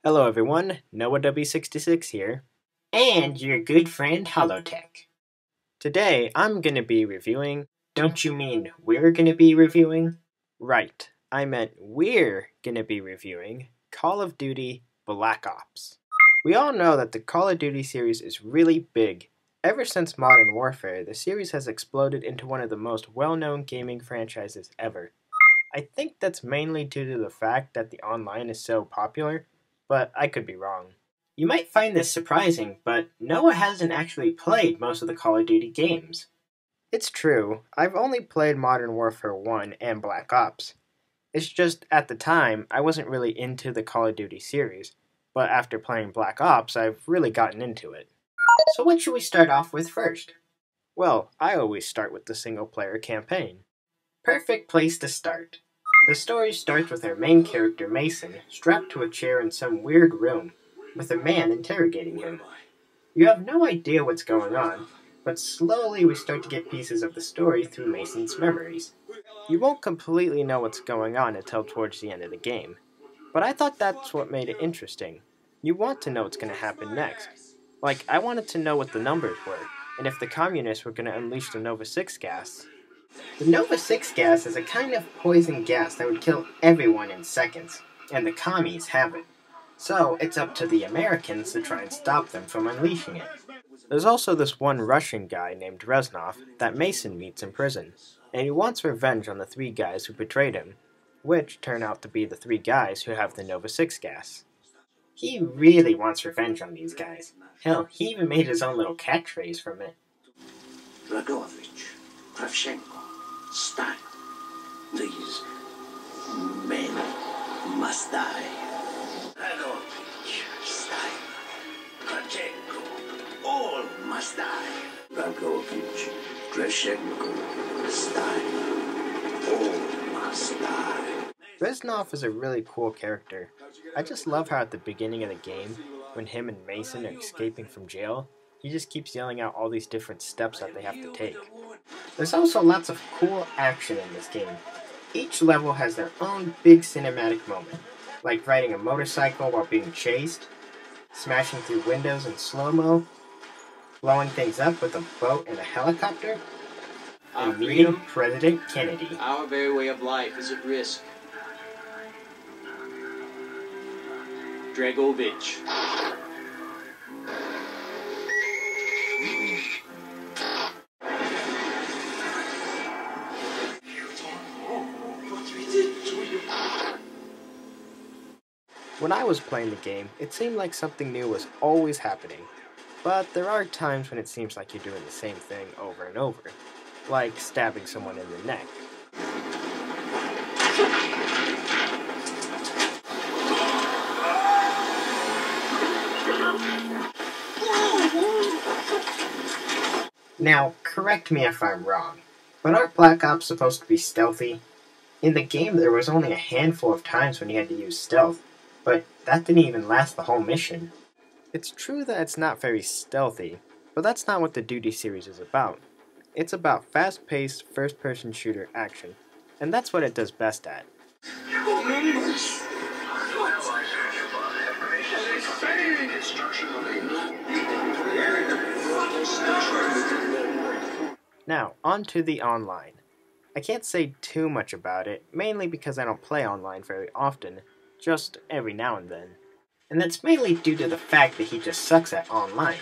Hello everyone, Noah W66 here, and your good friend Holotech. Today I'm going to be reviewing, don't you mean we're going to be reviewing? Right, I meant we're going to be reviewing Call of Duty Black Ops. We all know that the Call of Duty series is really big. Ever since Modern Warfare, the series has exploded into one of the most well-known gaming franchises ever. I think that's mainly due to the fact that the online is so popular, but I could be wrong. You might find this surprising, but Noah hasn't actually played most of the Call of Duty games. It's true, I've only played Modern Warfare 1 and Black Ops. It's just, at the time, I wasn't really into the Call of Duty series, but after playing Black Ops, I've really gotten into it. So what should we start off with first? Well, I always start with the single-player campaign. Perfect place to start. The story starts with our main character, Mason, strapped to a chair in some weird room, with a man interrogating him. You have no idea what's going on, but slowly we start to get pieces of the story through Mason's memories. You won't completely know what's going on until towards the end of the game, but I thought that's what made it interesting. You want to know what's going to happen next. Like, I wanted to know what the numbers were, and if the communists were going to unleash the Nova 6 gas. The Nova 6 gas is a kind of poison gas that would kill everyone in seconds, and the commies have it. So it's up to the Americans to try and stop them from unleashing it. There's also this one Russian guy named Reznov that Mason meets in prison, and he wants revenge on the three guys who betrayed him, which turn out to be the three guys who have the Nova 6 gas. He really wants revenge on these guys. Hell, he even made his own little catchphrase from it. Dragovich, Kravchenko, Stalin. These men must die. Dragovich, Stalin, Kravchenko, all must die. Dragovich, Kravchenko, Stalin, all must die. Reznov is a really cool character. I just love how at the beginning of the game, when him and Mason are escaping from jail, he just keeps yelling out all these different steps that they have to take. There's also lots of cool action in this game. Each level has their own big cinematic moment, like riding a motorcycle while being chased, smashing through windows in slow-mo, blowing things up with a boat and a helicopter, and meeting President Kennedy. Our very way of life is at risk. Dragovich. When I was playing the game, it seemed like something new was always happening. But there are times when it seems like you're doing the same thing over and over, like stabbing someone in the neck. Now, correct me if I'm wrong, but aren't Black Ops supposed to be stealthy? In the game, there was only a handful of times when you had to use stealth, but that didn't even last the whole mission. It's true that it's not very stealthy, but that's not what the Duty series is about. It's about fast-paced, first-person shooter action, and that's what it does best at. Now, on to the online. I can't say too much about it, mainly because I don't play online very often, just every now and then. And that's mainly due to the fact that he just sucks at online.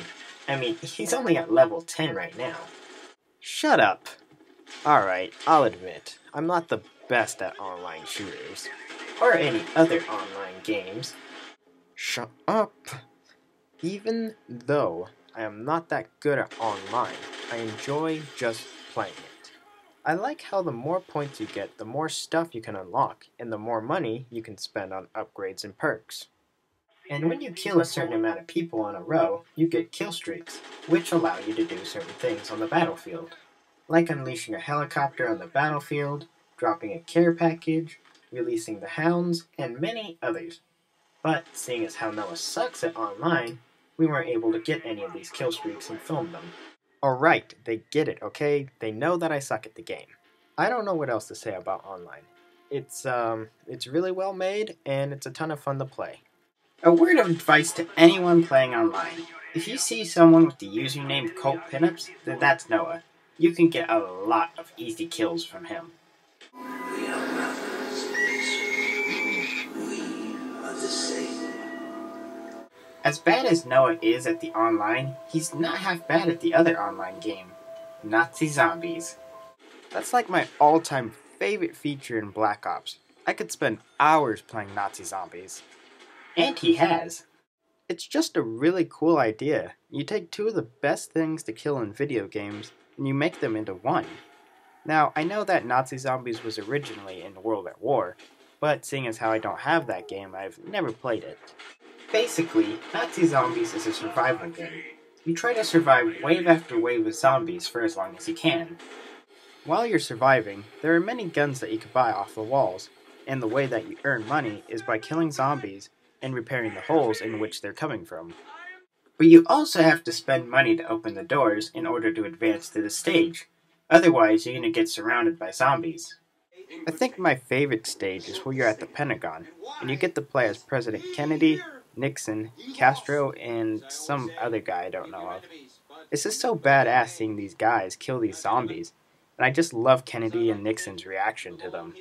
I mean, he's only at level 10 right now. Shut up! Alright, I'll admit, I'm not the best at online shooters. Or any other online games. Shut up! Even though I am not that good at online, I enjoy just playing it. I like how the more points you get, the more stuff you can unlock, and the more money you can spend on upgrades and perks. And when you kill a certain amount of people in a row, you get kill streaks, which allow you to do certain things on the battlefield, like unleashing a helicopter on the battlefield, dropping a care package, releasing the hounds, and many others. But seeing as how Noah sucks at online, we weren't able to get any of these kill streaks and film them. Alright, they get it, okay? They know that I suck at the game. I don't know what else to say about online. It's really well made, and it's a ton of fun to play. A word of advice to anyone playing online. If you see someone with the username Cult Pinups, then that's Noah. You can get a lot of easy kills from him. We are brothers. We are the same. As bad as Noah is at the online, he's not half bad at the other online game, Nazi Zombies. That's like my all-time favorite feature in Black Ops. I could spend hours playing Nazi Zombies. And he has. It's just a really cool idea. You take two of the best things to kill in video games, and you make them into one. Now, I know that Nazi Zombies was originally in World at War, but seeing as how I don't have that game, I've never played it. Basically, Nazi Zombies is a survival game. You try to survive wave after wave of zombies for as long as you can. While you're surviving, there are many guns that you can buy off the walls, and the way that you earn money is by killing zombies and repairing the holes in which they're coming from. But you also have to spend money to open the doors in order to advance to the stage. Otherwise, you're going to get surrounded by zombies. I think my favorite stage is where you're at the Pentagon, and you get to play as President Kennedy, Nixon, Castro, and some other guy I don't know of. It's just so badass seeing these guys kill these zombies, and I just love Kennedy and Nixon's reaction to them.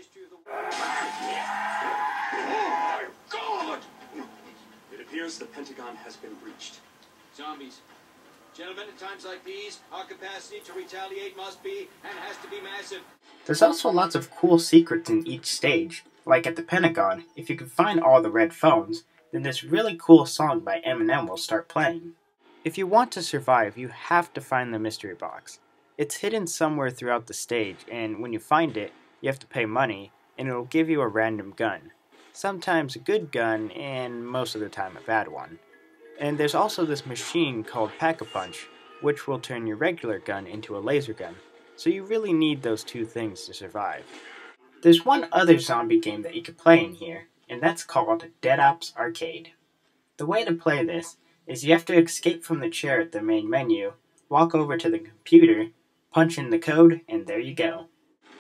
It appears the Pentagon has been breached. Zombies. Gentlemen, at times like these, our capacity to retaliate must be and has to be massive. There's also lots of cool secrets in each stage. Like at the Pentagon, if you can find all the red phones, then this really cool song by Eminem will start playing. If you want to survive, you have to find the mystery box. It's hidden somewhere throughout the stage, and when you find it, you have to pay money, and it'll give you a random gun. Sometimes a good gun, and most of the time a bad one. And there's also this machine called Pack-a-Punch, which will turn your regular gun into a laser gun. So you really need those two things to survive. There's one other zombie game that you can play in here, and that's called Dead Ops Arcade. The way to play this is you have to escape from the chair at the main menu, walk over to the computer, punch in the code, and there you go.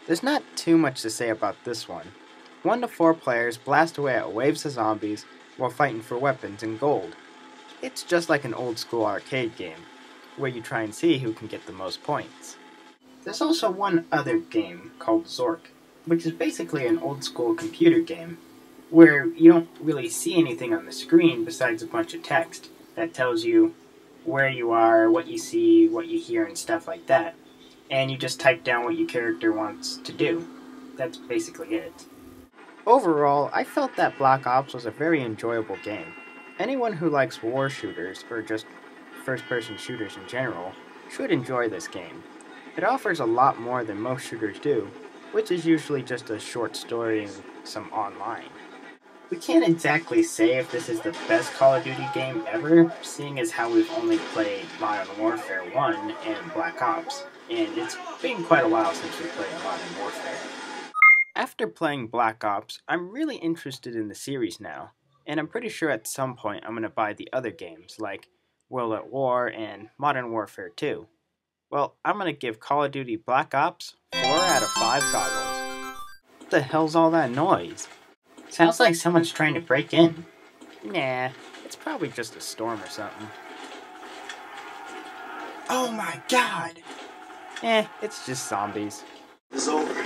There's not too much to say about this one. 1 to 4 players blast away at waves of zombies while fighting for weapons and gold. It's just like an old school arcade game, where you try and see who can get the most points. There's also one other game called Zork, which is basically an old school computer game, where you don't really see anything on the screen besides a bunch of text that tells you where you are, what you see, what you hear, and stuff like that. And you just type down what your character wants to do. That's basically it. Overall, I felt that Black Ops was a very enjoyable game. Anyone who likes war shooters, or just first-person shooters in general, should enjoy this game. It offers a lot more than most shooters do, which is usually just a short story and some online. We can't exactly say if this is the best Call of Duty game ever, seeing as how we've only played Modern Warfare 1 and Black Ops, and it's been quite a while since we played Modern Warfare. After playing Black Ops, I'm really interested in the series now, and I'm pretty sure at some point I'm going to buy the other games, like World at War and Modern Warfare 2. Well, I'm going to give Call of Duty Black Ops 4 out of 5 goggles. What the hell's all that noise? Sounds like someone's trying to break in. Nah, it's probably just a storm or something. Oh my god! It's just zombies. It's over.